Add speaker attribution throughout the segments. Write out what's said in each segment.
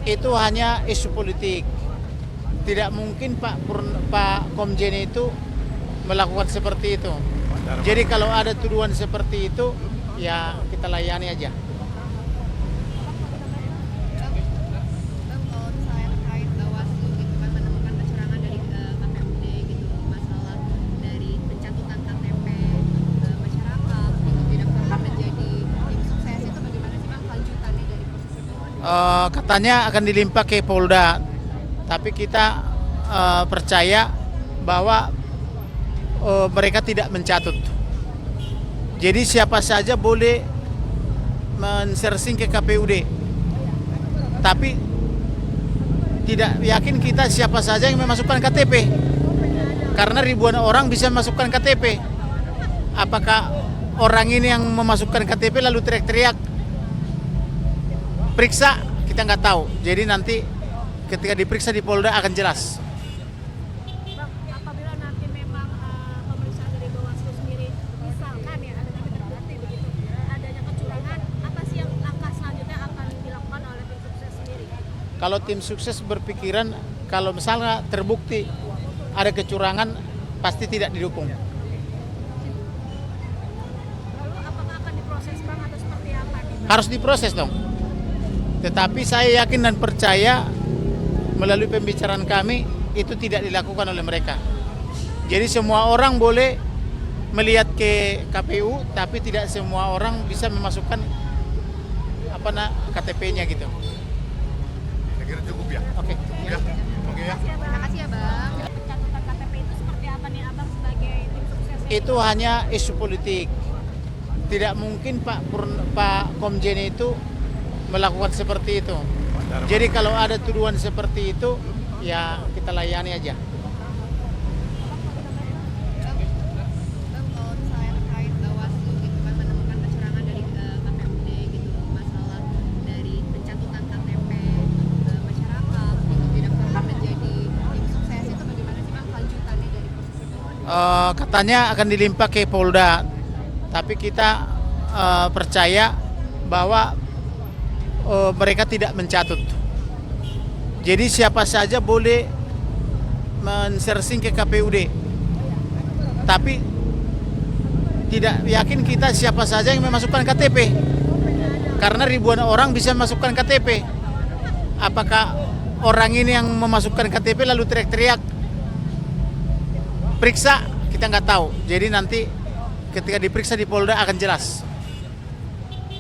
Speaker 1: Itu hanya isu politik. Tidak mungkin Pak Komjen itu melakukan seperti itu. Jadi kalau ada tuduhan seperti itu, ya kita layani aja.
Speaker 2: Bang, kalau misalnya terkait Bawaslu gitu kan menemukan kecurangan dari KPUD gitu, masalah dari pencatutan KTP masyarakat gitu tidak pernah menjadi tim sukses itu bagaimana sih Bang kelanjutannya dari proses itu?
Speaker 1: Katanya akan dilimpah ke Polda, tapi kita percaya bahwa mereka tidak mencatut. Jadi siapa saja boleh men-searching ke KPUD, tapi tidak yakin kita siapa saja yang memasukkan KTP, karena ribuan orang bisa memasukkan KTP. Apakah orang ini yang memasukkan KTP lalu teriak-teriak periksa, kita nggak tahu. Jadi nanti ketika diperiksa di Polda akan jelas.
Speaker 2: Bang, apabila nanti memang pemeriksaan dari Bawaslu sendiri misalkan ya ada tapi terbukti begitu adanya kecurangan, apa sih yang langkah selanjutnya akan dilakukan oleh tim sukses sendiri?
Speaker 1: Kalau tim sukses berpikiran kalau misalnya terbukti ada kecurangan pasti tidak didukung.
Speaker 2: Lalu apakah akan diproses Bang atau seperti apa nih Bang?
Speaker 1: Harus diproses dong. Tetapi saya yakin dan percaya melalui pembicaraan kami itu tidak dilakukan oleh mereka. Jadi semua orang boleh melihat ke KPU, tapi tidak semua orang bisa memasukkan KTP-nya gitu.
Speaker 3: Saya kira cukup ya.
Speaker 1: Oke.
Speaker 3: Ya. Oke ya.
Speaker 2: Terima kasih ya Bang. Pencatutan KTP itu seperti apa nih Abang sebagai tim sukses?
Speaker 1: Itu hanya isu politik. Tidak mungkin Pak Komjen itu melakukan seperti itu. Jadi kalau ada tuduhan seperti itu, ya kita layani aja.
Speaker 2: Bang, kalau misalnya terkait Bawaslu gitu kan menemukan kecurangan dari KPUD gitu, masalah dari pencatutan KTP masyarakat gitu tidak pernah menjadi tim sukses itu bagaimana sih Bang kelanjutannya dari proses itu?
Speaker 1: Katanya akan dilimpah ke Polda, tapi kita percaya bahwa mereka tidak mencatut. Jadi siapa saja boleh men-searching ke KPUD, tapi tidak yakin kita siapa saja yang memasukkan KTP, karena ribuan orang bisa memasukkan KTP. Apakah orang ini yang memasukkan KTP lalu teriak-teriak periksa, kita nggak tahu. Jadi nanti ketika diperiksa di Polda akan jelas.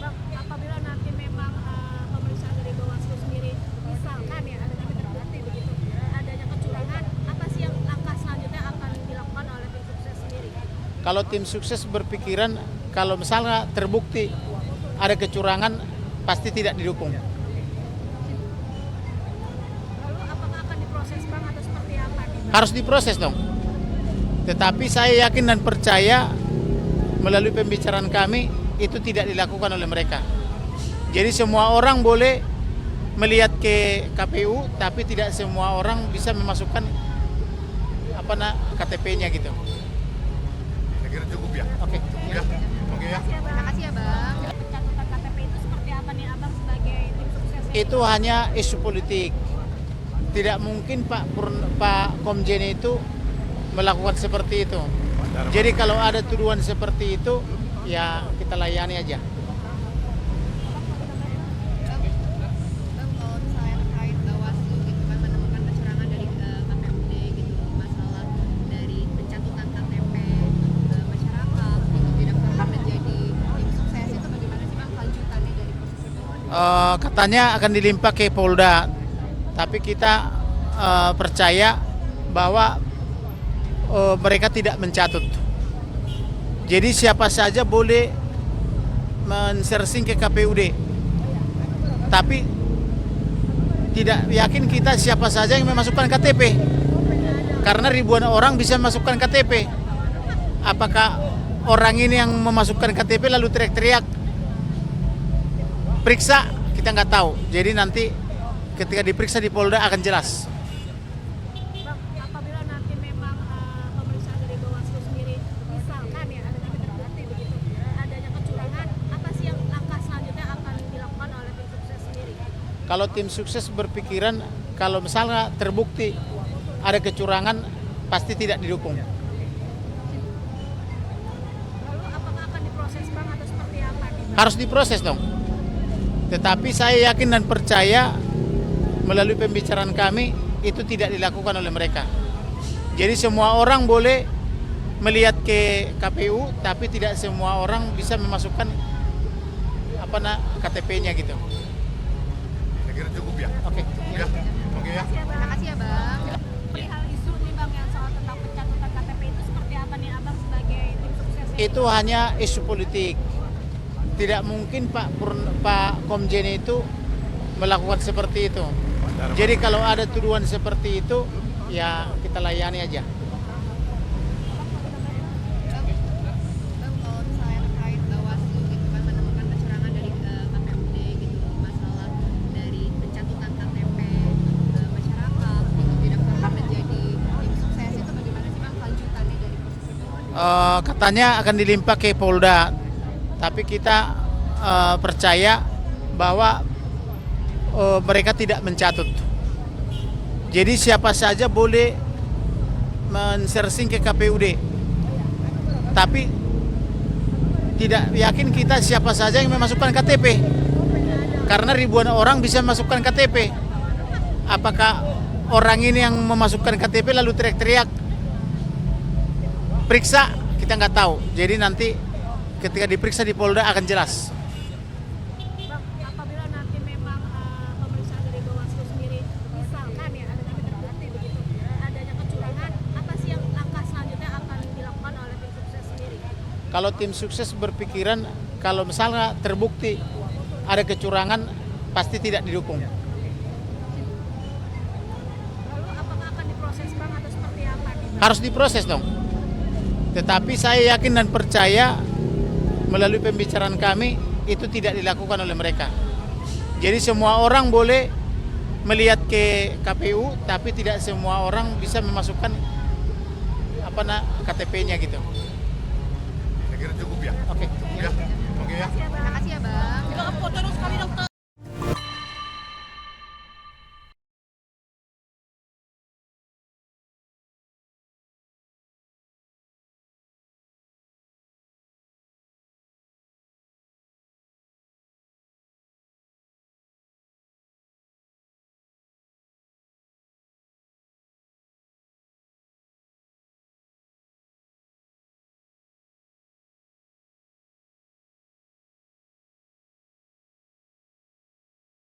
Speaker 2: Bang, apabila nanti memang pemeriksaan dari Bawaslu sendiri misalkan ya ada tapi terbukti begitu adanya kecurangan, apa sih yang langkah selanjutnya akan dilakukan oleh tim sukses sendiri?
Speaker 1: Kalau tim sukses berpikiran kalau misalnya terbukti ada kecurangan pasti tidak didukung.
Speaker 2: Lalu apakah akan diproses Bang atau seperti apa nih Bang?
Speaker 1: Harus diproses dong. Tetapi saya yakin dan percaya melalui pembicaraan kami itu tidak dilakukan oleh mereka. Jadi semua orang boleh melihat ke KPU, tapi tidak semua orang bisa memasukkan KTP-nya gitu.
Speaker 3: Saya kira cukup ya.
Speaker 1: Oke.
Speaker 3: Ya. Oke ya.
Speaker 2: Terima kasih ya Bang. Pencatutan KTP itu seperti apa nih Abang sebagai tim sukses?
Speaker 1: Itu hanya isu politik. Tidak mungkin Pak Komjen itu melakukan seperti itu. Jadi kalau ada tuduhan seperti itu, ya kita layani aja.
Speaker 2: Bang, kalau misalnya terkait Bawaslu gitu kan menemukan kecurangan dari KPUD gitu, masalah dari pencatutan KTP masyarakat gitu tidak pernah menjadi tim sukses itu bagaimana sih Bang kelanjutannya dari proses itu?
Speaker 1: Katanya akan dilimpah ke Polda, tapi kita percaya bahwa mereka tidak mencatut. Jadi siapa saja boleh men-searching ke KPUD, tapi tidak yakin kita siapa saja yang memasukkan KTP, karena ribuan orang bisa memasukkan KTP. Apakah orang ini yang memasukkan KTP lalu teriak-teriak periksa, kita nggak tahu. Jadi nanti ketika diperiksa di Polda akan jelas.
Speaker 2: Bang, apabila nanti memang pemeriksaan dari Bawaslu sendiri misalkan ya ada tapi terbukti begitu adanya kecurangan, apa sih yang langkah selanjutnya akan dilakukan oleh tim sukses sendiri?
Speaker 1: Kalau tim sukses berpikiran kalau misalnya terbukti ada kecurangan pasti tidak didukung.
Speaker 2: Lalu apakah akan diproses Bang atau seperti apa nih?
Speaker 1: Harus diproses dong. Tetapi saya yakin dan percaya melalui pembicaraan kami itu tidak dilakukan oleh mereka. Jadi semua orang boleh melihat ke KPU, tapi tidak semua orang bisa memasukkan KTP-nya gitu.
Speaker 3: Saya kira cukup ya.
Speaker 1: Oke.
Speaker 3: Cukup ya. Oke ya.
Speaker 2: Terima kasih ya Bang.
Speaker 4: Perihal isu nih Bang yang soal tentang pencatutan KTP itu seperti apa nih Abang sebagai tim sukses?
Speaker 1: Itu hanya isu politik. Tidak mungkin Pak Komjen itu melakukan seperti itu. Jadi kalau ada tuduhan seperti itu, ya kita layani aja.
Speaker 2: Bang, kalau misalnya terkait Bawaslu gitu kan menemukan kecurangan dari KPUD gitu, masalah dari pencatutan KTP masyarakat gitu didaftarkan menjadi tim sukses itu bagaimana sih Bang kelanjutannya dari proses itu?
Speaker 1: Katanya akan dilimpah ke Polda, tapi kita percaya bahwa mereka tidak mencatut. Jadi siapa saja boleh men-searching ke KPUD. Tapi tidak yakin kita siapa saja yang memasukkan KTP. Karena ribuan orang bisa memasukkan KTP. Apakah orang ini yang memasukkan KTP lalu teriak-teriak periksa, kita nggak tahu. Jadi nanti ketika diperiksa di Polda akan jelas.
Speaker 4: Bang, apabila nanti memang pemeriksaan dari Bawaslu sendiri misalkan ya ada tapi terbukti begitu adanya kecurangan, apa sih yang langkah selanjutnya akan dilakukan oleh tim sukses sendiri?
Speaker 1: Kalau tim sukses berpikiran kalau misalnya terbukti ada kecurangan pasti tidak didukung.
Speaker 4: Lalu apakah akan diproses Bang atau seperti apa nih Bang?
Speaker 1: Harus diproses dong. Tetapi saya yakin dan percaya melalui pembicaraan kami itu tidak dilakukan oleh mereka. Jadi semua orang boleh melihat ke KPU, tapi tidak semua orang bisa memasukkan KTP-nya gitu.
Speaker 3: Saya kira cukup ya.
Speaker 1: Oke.
Speaker 3: Cukup ya. Oke ya.
Speaker 2: Terima kasih ya Bang.